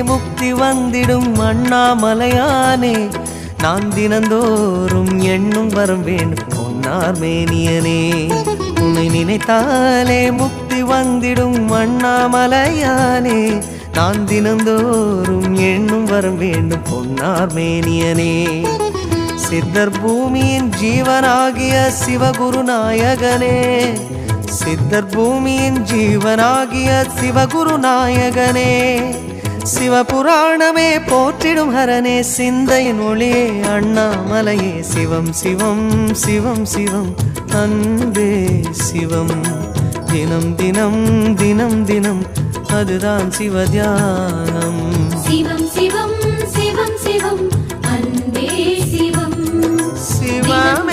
முக்தி வந்திடும் அண்ணாமலையானே நான் தினந்தோறும் எண்ணும் வரம் வேண்டும் பொன்னார் மேனியனே உன்னை நினைத்தாலே முக்தி வந்திடும் அண்ணாமலையானே நான் தினந்தோறும் எண்ணும் வரம் வேண்டும் பொன்னார் மேனியனே சித்தர் பூமியின் ஜீவனாகிய சிவகுருநாயகனே சித்தர் பூமியின் ஜீவனாகிய சிவகுருநாயகனே சிவபுராணமே போற்றிடும் ஹரனே சிந்தையின் ஒளியே அண்ணாமலையே சிவம் சிவம் சிவம் சிவம் அன்பே சிவம் தினம் தினம் தினம் தினம் அதுதான் சிவத்தியானம் சிவம் சிவம் சிவம் சிவம் அன்பே சிவம் சிவமே